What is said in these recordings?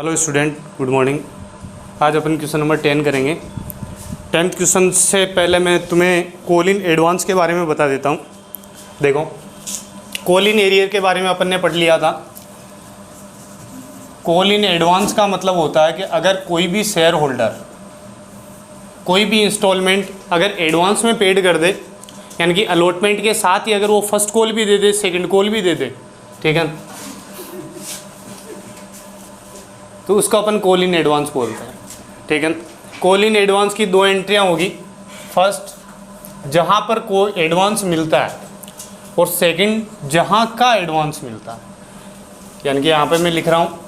Hello student, good morning. आज अपन question number 10 करेंगे। 10th question से पहले मैं तुम्हें कॉल इन एडवांस के बारे में बता देता हूँ। देखो, कॉल इन एरियर के बारे में अपन ने पढ़ लिया था। कॉल इन एडवांस का मतलब होता है कि अगर कोई भी शेयर होल्डर कोई भी इंस्टॉलमेंट अगर एडवांस में पेड कर दे, यानी कि अलॉटमेंट के साथ ही अगर वो फर्स्ट कॉल भी दे दे, सेकंड कॉल भी दे दे, ठीक है, तो उसको अपन कॉल इन एडवांस बोलते हैं। ठीक है, कॉल इन एडवांस की दो एंट्रियाँ होगी। फर्स्ट, जहाँ पर कोई एडवांस मिलता है, और सेकंड, जहाँ का एडवांस मिलता है। यानी कि यहाँ पे मैं लिख रहा हूँ,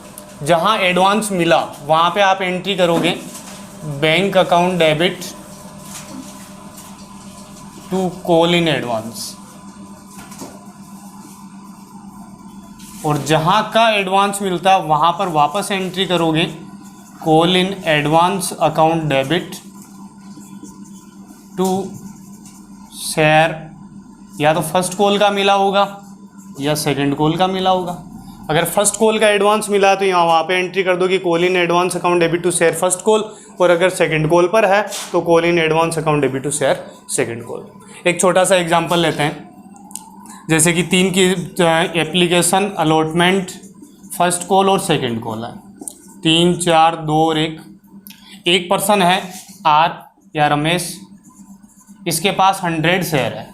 जहाँ एडवांस मिला वहाँ पे आप एंट्री करोगे bank account debit to call in advance, और जहाँ का एडवांस मिलता है वहाँ पर वापस एंट्री करोगे call in advance account debit to share, या तो फर्स्ट कॉल का मिला होगा या सेकंड कॉल का मिला होगा। अगर फर्स्ट कॉल का एडवांस मिला तो यहाँ वहाँ पे एंट्री कर दो कि call in advance account debit to share first call, और अगर सेकंड कॉल पर है तो call in advance account debit to share second call. एक छोटा सा एग्जांपल लेते हैं, जैसे कि 3 की एप्लीकेशन अलॉटमेंट फर्स्ट कॉल और सेकंड कॉल है। 3, 4, 2 और 1। एक पर्सन है आर या रमेश, इसके पास 100 शेयर है।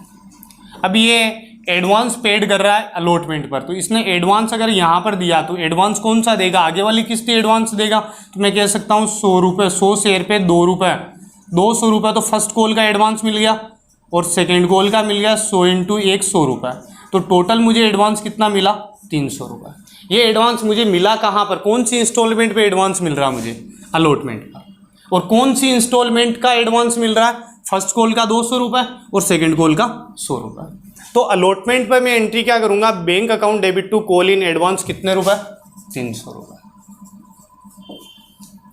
अब ये एडवांस पेड कर रहा है अलॉटमेंट पर, तो इसने एडवांस अगर यहाँ पर दिया तो एडवांस कौन सा देगा, आगे वाली किस्त एडवांस देगा। तो मैं कह सकता हूँ 100 रुपये, 100 शेयर पे 2 रुपये, 200 रुपये तो फर्स्ट कॉल का एडवांस मिल गया और सेकंड कॉल का मिल गया 100 इंटू 100 रुपये। तो टोटल मुझे एडवांस कितना मिला, 300 रुपये। ये एडवांस मुझे मिला कहाँ पर, कौन सी इंस्टॉलमेंट पे एडवांस मिल रहा मुझे, अलॉटमेंट का। और कौन सी इंस्टॉलमेंट का एडवांस मिल रहा है, फर्स्ट कॉल का 200 रुपये और सेकंड कॉल का 100 रुपये। तो अलॉटमेंट पर मैं एंट्री क्या करूँगा, bank account debit to call in advance कितने रुपये, 300 रुपये।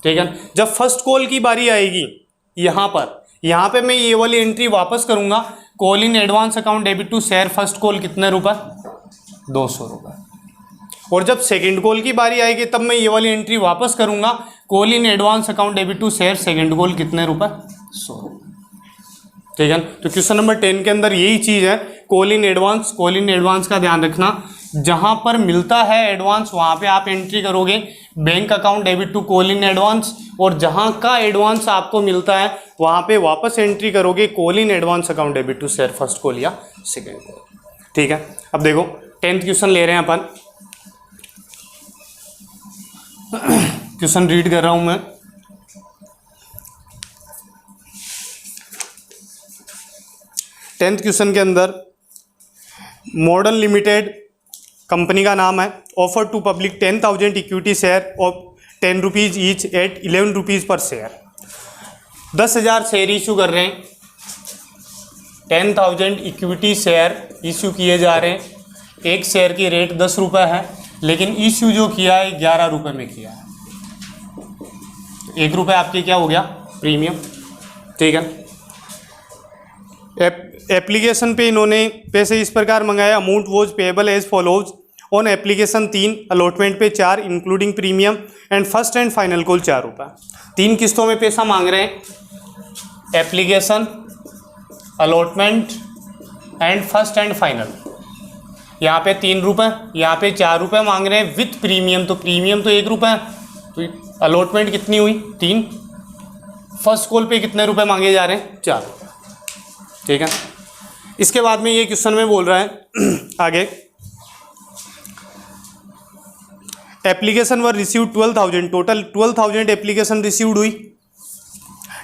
ठीक है, जब फर्स्ट कॉल की बारी आएगी यहाँ पे मैं ये वाली एंट्री वापस करूंगा, call in advance account debit to share first call कितने रुपए, 200 रुपये। और जब सेकंड कॉल की बारी आएगी तब मैं ये वाली एंट्री वापस करूंगा, call in advance account debit to share second call कितने रुपए, 100 रुपये। ठीक है, तो क्वेश्चन नंबर 10 के अंदर यही चीज़ है, कॉल इन एडवांस का ध्यान रखना। जहां पर मिलता है एडवांस वहां पे आप एंट्री करोगे bank account debit to call in advance, और जहां का एडवांस आपको मिलता है वहां पे वापस एंट्री करोगे call in advance account debit to share first call या सेकंड कॉल। ठीक है, अब देखो 10th क्वेश्चन ले रहे हैं अपन। क्वेश्चन रीड कर रहा हूं मैं। टेंथ क्वेश्चन के अंदर मॉडर्न लिमिटेड कंपनी का नाम है, offer to public 10,000 equity share of 10 rupees each at 11 rupees per share. 10,000 share issue कर रहे हैं, 10,000 इक्विटी शेयर इशू किए जा रहे हैं। एक शेयर की रेट 10 रुपये है, लेकिन इशू जो किया है 11 रुपये में किया है। 1 रुपये आपके क्या हो गया, प्रीमियम। ठीक है, एप्लीकेशन पे इन्होंने पैसे इस प्रकार मंगाया, amount was payable as follows on application 3, allotment पे 4 including premium, and first and final call 4 रुपये। 3 किस्तों में पैसा मांग रहे हैं, application, allotment and first and final. यहाँ पे 3 रुपये, यहाँ पे 4 रुपये मांग रहे हैं विथ प्रीमियम, तो प्रीमियम तो 1 रुपये, तो अलॉटमेंट कितनी हुई, 3। फर्स्ट कॉल पे कितने रुपए मांगे जा रहे हैं, 4 रुपये। ठीक है, इसके बाद में ये क्वेश्चन में बोल रहा है आगे, application were received 12,000, total 12,000 application received हुई।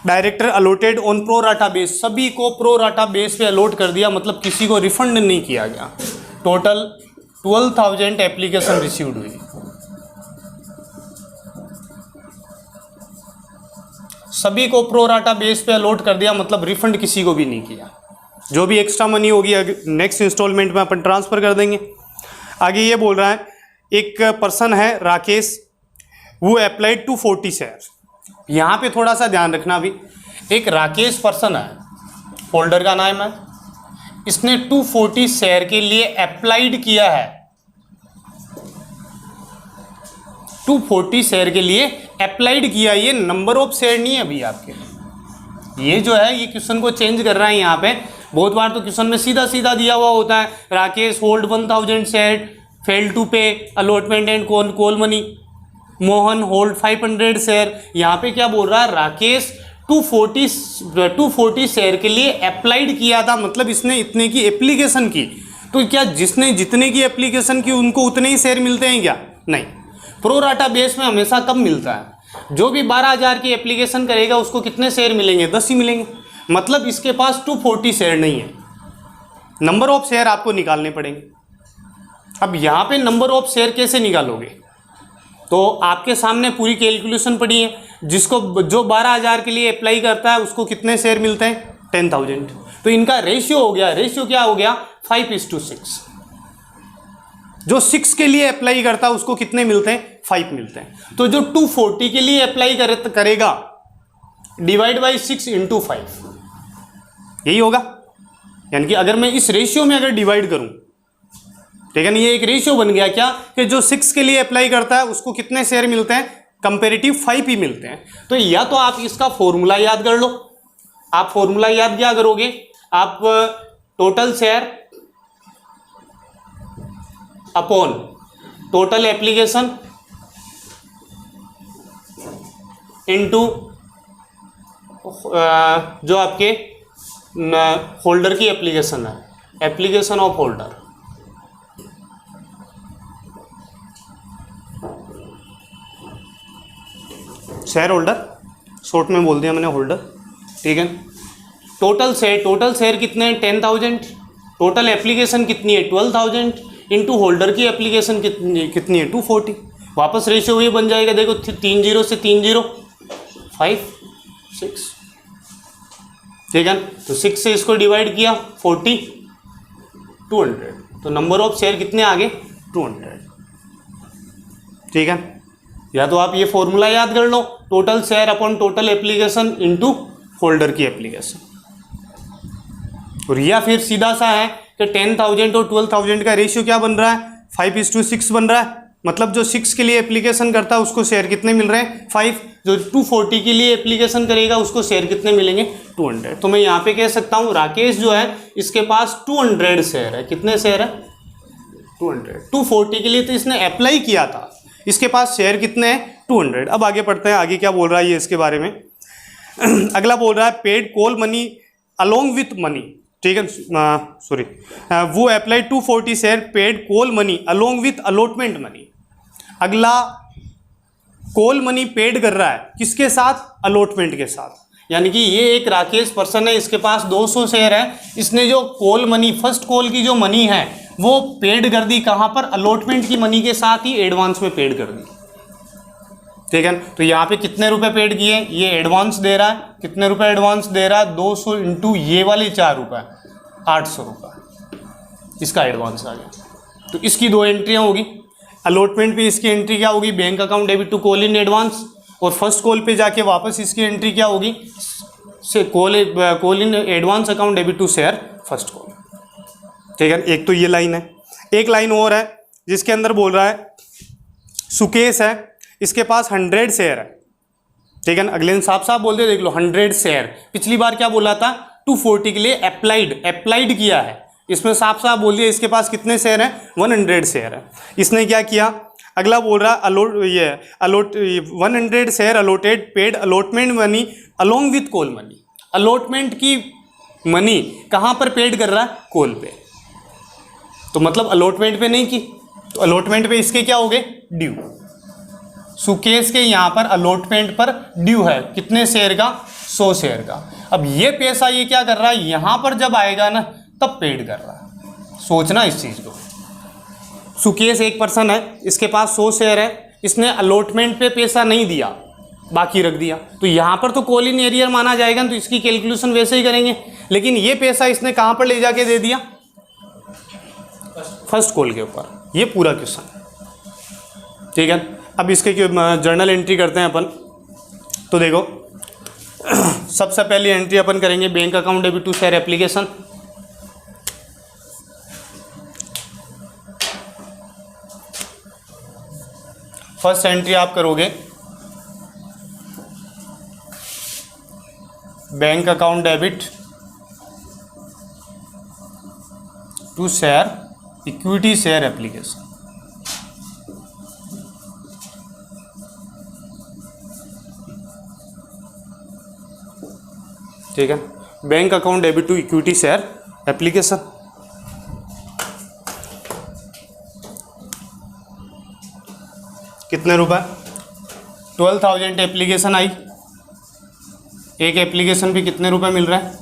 Director allotted on pro rata base, सभी को प्रो राटा बेस पे अलॉट कर दिया, मतलब किसी को रिफंड नहीं किया गया। टोटल 12,000 एप्लीकेशन रिसीव्ड हुई, सभी को प्रो राटा बेस पे अलॉट कर दिया, मतलब रिफंड किसी को भी नहीं किया। जो भी एक्स्ट्रा मनी होगी नेक्स्ट इंस्टॉलमेंट में अपन ट्रांसफ़र कर देंगे। आगे ये बोल रहा है, एक पर्सन है राकेश, वो अप्लाइड टू 40 शेयर। यहाँ पे थोड़ा सा ध्यान रखना, भी एक राकेश पर्सन है, होल्डर का नाम है, इसने 240 शेयर के लिए अप्लाइड किया है। 240 शेयर के लिए अप्लाइड किया, ये नंबर ऑफ शेयर नहीं है अभी आपके, ये जो है ये क्वेश्चन को चेंज कर रहा है यहाँ पे। बहुत बार तो क्वेश्चन में सीधा सीधा दिया हुआ होता है, Rakesh hold 1000 share, fail to pay allotment and call money, Mohan hold 500 share. यहाँ पे क्या बोल रहा है, राकेश 240 शेयर के लिए अप्लाइड किया था, मतलब इसने इतने की एप्लीकेशन की। तो क्या जिसने जितने की एप्लीकेशन की उनको उतने ही शेयर मिलते हैं क्या? नहीं, प्रोराटा बेस में हमेशा कम मिलता है। जो भी 12,000 की एप्लीकेशन करेगा उसको कितने शेयर मिलेंगे? 10 ही मिलेंगे। मतलब इसके पास 240 शेयर नहीं है, नंबर ऑफ शेयर आपको निकालने पड़ेंगे। अब यहाँ पे नंबर ऑफ शेयर कैसे निकालोगे? तो आपके सामने पूरी कैलकुलेशन पड़ी है, जिसको जो 12,000 के लिए अप्लाई करता है उसको कितने शेयर मिलते हैं? 10,000। तो इनका रेशियो हो गया, रेशियो क्या हो गया? 5:6। जो 6 के लिए अप्लाई करता है उसको कितने मिलते हैं? 5 मिलते हैं। तो जो 240 के लिए अप्लाई करेगा डिवाइड बाई 6 इंटू 5, यही होगा। यानी कि अगर मैं इस रेशियो में अगर डिवाइड करूं, ठीक है ना, ये एक रेशियो बन गया क्या कि जो 6 के लिए अप्लाई करता है उसको कितने शेयर मिलते हैं? कंपेरेटिव 5 ही मिलते हैं। तो या तो आप इसका फॉर्मूला याद कर लो। आप फॉर्मूला याद क्या करोगे? आप total share upon total application into जो आपके होल्डर की एप्लीकेशन है, application of holder, share holder, short में बोल दिया मैंने होल्डर, ठीक है। टोटल शेयर कितने हैं? 10,000। टोटल एप्लीकेशन कितनी है? 12,000 इंटू होल्डर की एप्लीकेशन कितनी है? 240। वापस रेशियो ये बन जाएगा, देखो 3 0 से 3 0 5 6, ठीक है। तो 6 से इसको डिवाइड किया 40 200, तो नंबर ऑफ शेयर कितने आ गए? 200, ठीक है। या तो आप ये फॉर्मूला याद कर लो, total share upon total application into holder की एप्लीकेशन, और या फिर सीधा सा है कि 10,000 और 12,000 का रेशियो क्या बन रहा है? 5:6 बन रहा है। मतलब जो 6 के लिए एप्लीकेशन करता है उसको शेयर कितने मिल रहे हैं? 5। जो 240 के लिए एप्लीकेशन करेगा उसको शेयर कितने मिलेंगे? 200। तो मैं यहाँ पे कह सकता हूँ राकेश जो है इसके पास 200 शेयर है। कितने शेयर है? 200। 240 के लिए तो इसने अप्लाई किया था, इसके पास शेयर कितने हैं? 200। अब आगे पढ़ते हैं, आगे क्या बोल रहा है ये इसके बारे में। अगला बोल रहा है paid call money along with money, ठीक है, सॉरी, वो apply 240 share paid call money along with allotment money. अगला कॉल मनी पेड कर रहा है किसके साथ? अलॉटमेंट के साथ। यानी कि ये एक राकेश पर्सन है, इसके पास 200 शेयर है, इसने जो कॉल मनी, फर्स्ट कॉल की जो मनी है वो पेड कर दी कहाँ पर? अलॉटमेंट की मनी के साथ ही एडवांस में पेड कर दी, ठीक है। तो यहाँ पे कितने रुपए पेड किए? ये एडवांस दे रहा है, कितने रुपए एडवांस दे रहा है? 200 इंटू ये वाले 4 रुपये, 800 रुपये इसका एडवांस आ गया। तो इसकी 2 एंट्रियाँ होगी। अलॉटमेंट पे इसकी एंट्री क्या होगी? Bank account debit to call in advance, और फर्स्ट कॉल पे जाके वापस इसकी एंट्री क्या होगी? से call in advance account debit to share first call, ठीक है। एक तो ये लाइन है। एक लाइन और है जिसके अंदर बोल रहा है सुकेश है, इसके पास 100 शेयर है, ठीक है ना। अगले दिन साफ साफ बोल दे, देख लो 100 शेयर। पिछली बार क्या बोला था? 240 के लिए अप्लाइड किया है, इसमें साफ साफ बोल दिया इसके पास कितने शेयर हैं? 100 शेयर है। इसने क्या किया? अगला बोल रहा allot 100 share allotted paid allotment money along with call money. Allotment की मनी कहाँ पर पेड कर रहा है? कॉल पे। तो मतलब अलॉटमेंट पे नहीं की, तो अलॉटमेंट पे इसके क्या हो गए? ड्यू। सुकेश के यहाँ पर अलॉटमेंट पर ड्यू है कितने शेयर का? 100 शेयर का। अब ये पैसा ये क्या कर रहा है? यहाँ पर जब आएगा ना तब पेड कर रहा है। सोचना इस चीज़ को। सुकेश एक पर्सन है, इसके पास 100 शेयर है, इसने अलॉटमेंट पे पैसा नहीं दिया, बाकी रख दिया, तो यहाँ पर तो कॉल इन एरियर माना जाएगा, तो इसकी कैलकुलेशन वैसे ही करेंगे। लेकिन ये पैसा इसने कहाँ पर ले जाके दे दिया? फर्स्ट कॉल के ऊपर। ये पूरा क्वेश्चन, ठीक है। अब इसके जर्नल एंट्री करते हैं अपन। तो देखो सबसे पहली एंट्री अपन करेंगे bank account debit to share application. First entry आप करोगे bank account debit to share equity share application. ठीक है, bank account debit to equity share application. कितने रुपए? 12,000 एप्लीकेशन आई। एक एप्लीकेशन पे कितने रुपए मिल रहा है?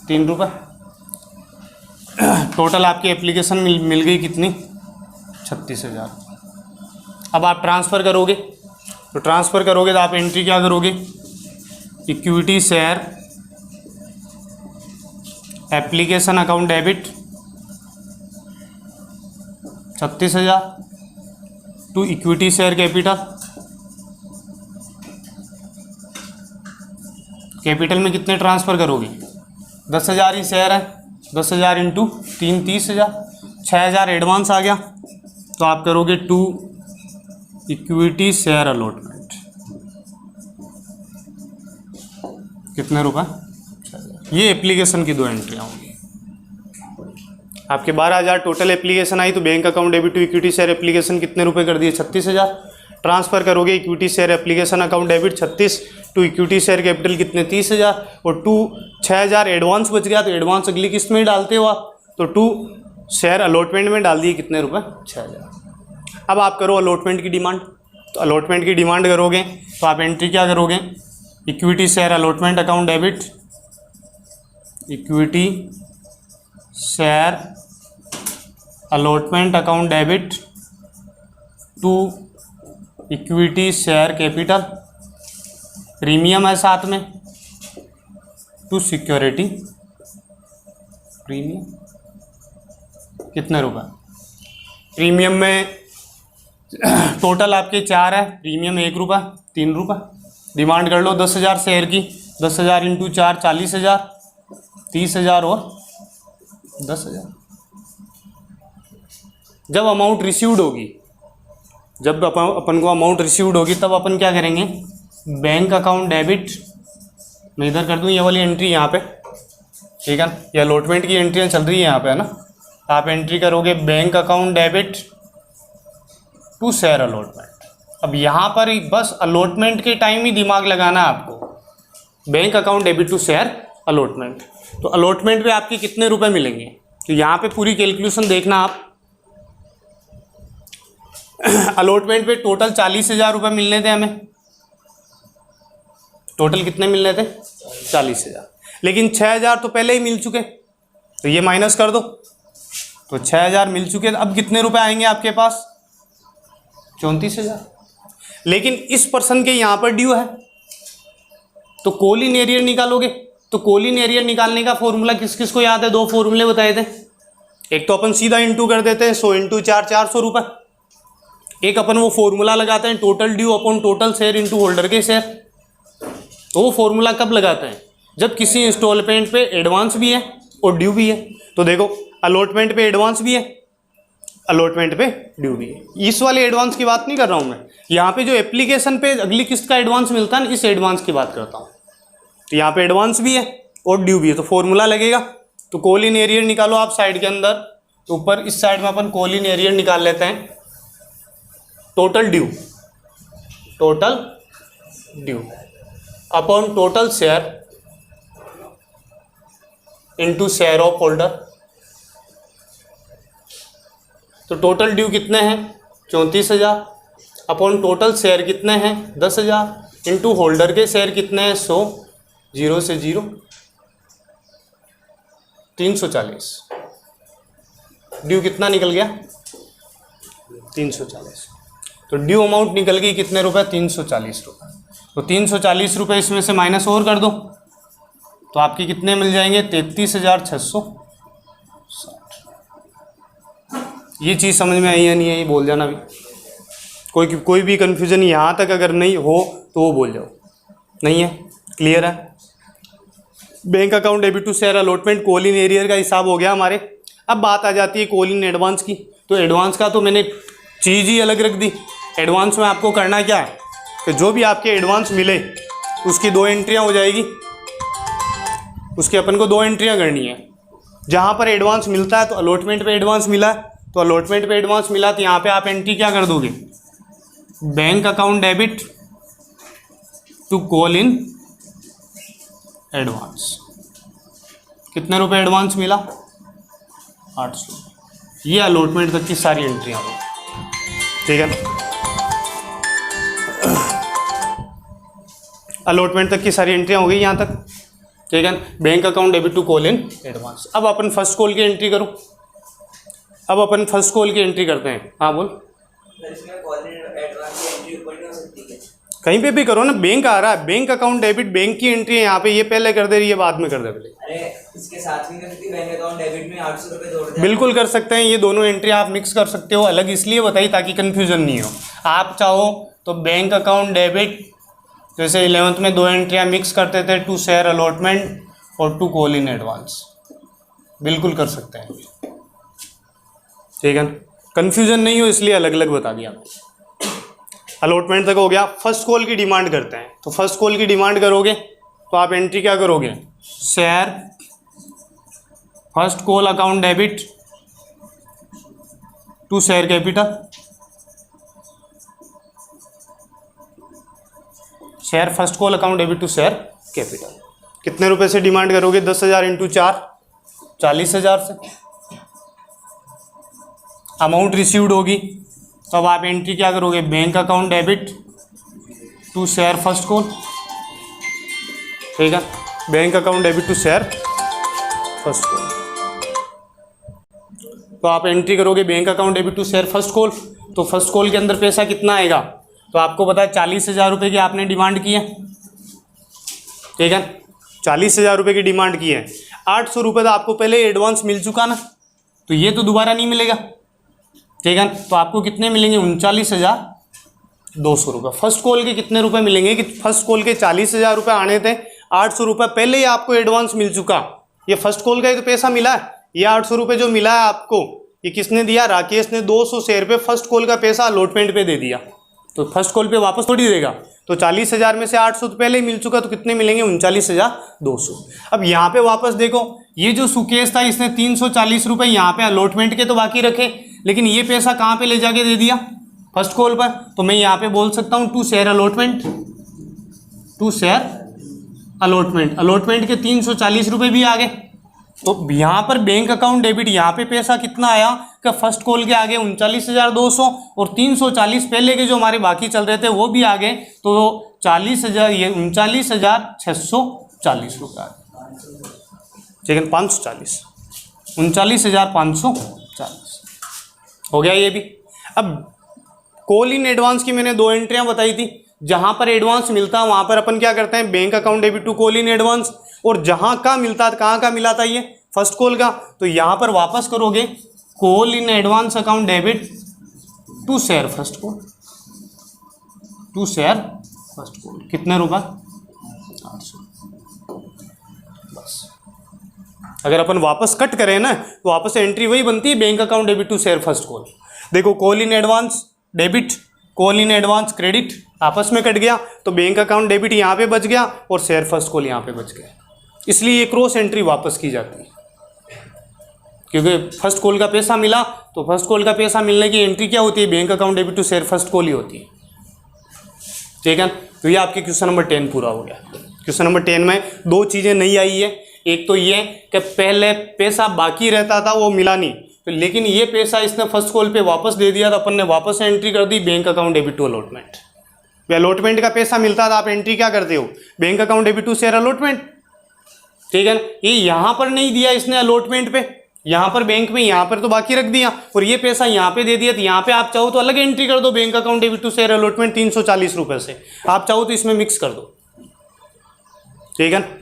3 रुपए। टोटल आपकी एप्लीकेशन मिल गई कितनी? 36,000। अब आप ट्रांसफ़र करोगे, तो ट्रांसफ़र करोगे तो आप एंट्री क्या करोगे? Equity share application account debit 36,000 to equity share capital में कितने ट्रांसफ़र करोगे? 10,000 ही शेयर है, 10,000 इंटू 3 30,000। 6,000 एडवांस आ गया, तो आप करोगे टू इक्विटी शेयर अलॉटमेंट। कितने रुपए? 6,000। ये एप्लीकेशन की 2 एंट्रियाँ होंगी। आपके 12,000 टोटल एप्लीकेशन आई, तो bank account debit to equity share application कितने रुपए कर दिए? 36,000। ट्रांसफ़र करोगे equity share application account debit 36 to equity share capital कितने? 30,000। और 6,000 एडवांस बच गया, तो एडवांस अगली किस्त में डालते हो आप, तो टू शेयर अलॉटमेंट में डाल दिए कितने रुपए? 6,000। अब आप करो अलॉटमेंट की डिमांड। तो अलॉटमेंट की डिमांड करोगे तो आप एंट्री क्या करोगे? Equity share allotment account debit equity share allotment account debit to equity share capital, premium है साथ में, टू सिक्योरिटी प्रीमियम कितने रुपए? प्रीमियम में टोटल आपके 4 है, प्रीमियम 1 रुपये 3 रुपये। डिमांड कर लो 10,000 शेयर की, 10,000 इंटू 4 40,000, 30,000 और 10,000। जब अमाउंट रिसीव्ड होगी, जब अपन को अमाउंट रिसीव्ड होगी, तब अपन क्या करेंगे? बैंक अकाउंट डेबिट, मैं इधर कर दूँ ये वाली एंट्री यहाँ पे, ठीक है, ये अलॉटमेंट की एंट्रियाँ चल रही है यहाँ पे, है ना। आप एंट्री करोगे bank account debit to share allotment. अब यहाँ पर बस अलॉटमेंट के टाइम ही दिमाग लगाना है आपको। Bank account debit to share allotment, तो अलॉटमेंट पे आपके कितने रुपए मिलेंगे? तो यहाँ पे पूरी कैलकुलेशन देखना आप। अलॉटमेंट पे टोटल 40,000 रुपये मिलने थे हमें। टोटल कितने मिलने थे? 40,000। लेकिन 6,000 तो पहले ही मिल चुके, तो ये माइनस कर दो, तो 6,000 मिल चुके। अब कितने रुपए आएंगे आपके पास? 34,000। लेकिन इस पर्सन के यहाँ पर ड्यू है, तो कोलिन एरियर निकालोगे। तो कोलिन एरियर निकालने का फॉर्मूला किस किस को याद है? 2 फॉर्मूले बताए थे। एक तो अपन सीधा इंटू कर देते हैं, 100 इंटू 4 400 रुपये। एक अपन वो फॉर्मूला लगाते हैं total due upon total share into holder के शेयर। तो वो फॉर्मूला कब लगाते हैं? जब किसी इंस्टॉलमेंट पे एडवांस भी है और ड्यू भी है। तो देखो अलॉटमेंट पे एडवांस भी है, अलॉटमेंट पे ड्यू भी है। इस वाले एडवांस की बात नहीं कर रहा हूँ मैं, यहाँ पे जो एप्लीकेशन पे अगली किस्त का एडवांस मिलता है ना, इस एडवांस की बात करता हूँ। तो यहाँ पे एडवांस भी है और ड्यू भी है, तो फॉर्मूला लगेगा। तो कोलिन एरियर निकालो आप साइड के अंदर, तो ऊपर इस साइड में अपन कोलिन एरियर निकाल लेते हैं। Total due upon total share into share of holder. तो टोटल ड्यू कितने हैं? 34,000 अपॉन टोटल शेयर कितने हैं? 10,000 इनटू होल्डर के शेयर कितने हैं? 100, 0 से 0 340। ड्यू कितना निकल गया? 340। तो ड्यू अमाउंट निकल गई कितने रुपए? 340 रुपये। तो 340 रुपये इसमें से माइनस और कर दो, तो आपके कितने मिल जाएंगे? 33,660। ये चीज़ समझ में आई या नहीं आई? बोल जाना भी। कोई भी कन्फ्यूजन यहाँ तक अगर नहीं हो तो वो बोल जाओ। नहीं है? क्लियर है? Bank account debit to share allotment call in arrear का हिसाब हो गया हमारे। अब बात आ जाती है कोलिन एडवांस की। तो एडवांस का तो मैंने चीज़ ही अलग रख दी, एडवांस में आपको करना क्या है कि जो भी आपके एडवांस मिले उसकी 2 एंट्रियाँ हो जाएगी, उसकी अपन को 2 एंट्रियाँ करनी है। जहाँ पर एडवांस मिलता है तो अलॉटमेंट पे एडवांस मिला है, तो अलॉटमेंट पे एडवांस मिला तो यहाँ पे आप एंट्री क्या कर दोगे, bank account debit to call in advance. कितने रुपए एडवांस मिला, 800। ये अलॉटमेंट तक की सारी एंट्रियाँ हो, ठीक है। अलॉटमेंट तक की सारी एंट्रियाँ हो गई यहाँ तक, ठीक है। Bank account debit to call in advance. अब अपन फर्स्ट कॉल की एंट्री करो, अब अपन फर्स्ट कॉल की एंट्री करते हैं। हाँ बोल। इसमें कॉल इन एडवांस की एंट्री ऊपर नहीं हो सकती क्या? कहीं पे भी करो ना, बैंक आ रहा है, बैंक अकाउंट डेबिट, बैंक की एंट्री है यहाँ पे, ये पहले कर दे रही है, बाद में कर दे पहले। अरे इसके साथ में कर सकती, बैंक अकाउंट डेबिट में 800 रुपये जोड़ दे। बिल्कुल कर सकते हैं, ये दोनों एंट्री आप मिक्स कर सकते हो। अलग इसलिए बताई ताकि कन्फ्यूजन नहीं हो। आप चाहो तो बैंक अकाउंट डेबिट, जैसे 11th में 2 एंट्रियाँ मिक्स करते थे, टू शेयर अलॉटमेंट और टू कॉल इन एडवांस, बिल्कुल कर सकते हैं, ठीक है। कन्फ्यूजन नहीं हो इसलिए अलग अलग बता दिया। अलॉटमेंट तक हो गया। फर्स्ट कॉल की डिमांड करते हैं, तो फर्स्ट कॉल की डिमांड करोगे तो आप एंट्री क्या करोगे, share first call account debit to share capital, share first call account debit to share capital. कितने रुपए से डिमांड करोगे, 10,000 इंटू 4, 40,000 से अमाउंट रिसीव्ड होगी। तो अब आप एंट्री क्या करोगे, bank account debit to share first call, ठीक है। Bank account debit to share first call, तो आप एंट्री करोगे bank account debit to share first call. तो फर्स्ट कॉल के अंदर पैसा कितना आएगा, तो आपको पता है 40,000 रुपये की आपने डिमांड की है, ठीक है। 40,000 रुपये की डिमांड की है। 800 रुपये तो आपको पहले एडवांस मिल चुका ना, तो ये तो दोबारा नहीं मिलेगा, ठीक है। तो आपको कितने मिलेंगे, 39,200 रुपये। फर्स्ट कॉल के कितने रुपए मिलेंगे कि फर्स्ट कॉल के 40,000 रुपये आने थे, 800 रुपये पहले ही आपको एडवांस मिल चुका। ये फर्स्ट कॉल का ही तो पैसा मिला है। ये 800 रुपये जो मिला है आपको, ये किसने दिया, राकेश ने 200 शेयर पे फर्स्ट कॉल का पैसा अलॉटमेंट पे दे दिया। तो फर्स्ट कॉल पे वापस थोड़ी देगा। तो 40,000 में से 800 तो पहले ही मिल चुका, तो कितने मिलेंगे, 39,200। अब यहाँ पे वापस देखो, ये जो सुकेश था इसने 340 रुपये यहाँ पे अलॉटमेंट के तो बाकी रखे, लेकिन ये पैसा कहाँ पे ले जाके दे दिया, फर्स्ट कॉल पर। तो मैं यहाँ पे बोल सकता हूँ to share allotment, to share allotment. Allotment के 340 रुपये भी आ गए। तो यहाँ पर बैंक अकाउंट डेबिट, यहाँ पे पैसा कितना आया कि फर्स्ट कॉल के आगे 39,200 और 340 पहले के जो हमारे बाकी चल रहे थे वो भी आ गए। तो 40,000, ये 39,640 रुपये आ गए, ठीक है। 540, 39,540 हो गया ये भी। अब कॉल इन एडवांस की मैंने 2 एंट्रियां बताई थी। जहां पर एडवांस मिलता वहां पर अपन क्या करते हैं, bank account debit to call in advance. और जहां का मिलता, कहां का मिला था ये, फर्स्ट कॉल का, तो यहां पर वापस करोगे call in advance account debit to share first call, to share first call. कितने रुपए, 800। बस अगर अपन वापस कट करें ना तो वापस एंट्री वही बनती है, bank account debit to share first call. देखो call in advance debit, call in advance credit आपस में कट गया, तो बैंक अकाउंट डेबिट यहाँ पे बच गया और शेयर फर्स्ट कॉल यहाँ पे बच गया। इसलिए ये क्रॉस एंट्री वापस की जाती है, क्योंकि फर्स्ट कॉल का पैसा मिला, तो फर्स्ट कॉल का पैसा मिलने की एंट्री क्या होती है, bank account debit to share first call ही होती है, ठीक है। तो ये आपके क्वेश्चन नंबर 10 पूरा हो गया। क्वेश्चन नंबर 10 में 2 चीज़ें नहीं आई है। एक तो ये कि पहले पैसा बाकी रहता था वो मिला नहीं, तो लेकिन ये पैसा इसने फर्स्ट कॉल पे वापस दे दिया, तो अपन ने वापस एंट्री कर दी bank account debit to allotment. Allotment का पैसा मिलता था, आप एंट्री क्या करते हो, bank account debit to share allotment, ठीक है। ये यहाँ पर नहीं दिया इसने अलॉटमेंट पे, यहाँ पर बैंक में, यहाँ पर तो बाकी रख दिया, और ये पैसा यहाँ पे दे दिया। तो यहाँ पे आप चाहो तो अलग एंट्री कर दो, bank account debit to share allotment 340 रुपये से, आप चाहो तो इसमें मिक्स कर दो, ठीक है।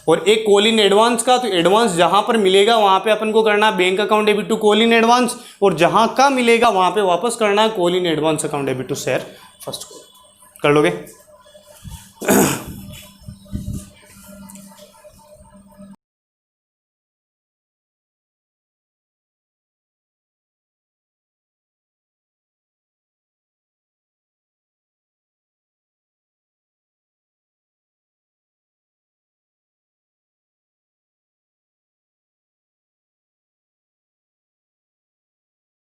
और एक कॉल इन एडवांस का, तो एडवांस जहां पर मिलेगा वहां पे अपन को करना bank account debit to call in advance, और जहां का मिलेगा वहां पे वापस करना है call in advance account debit to share first call. कर लोगे?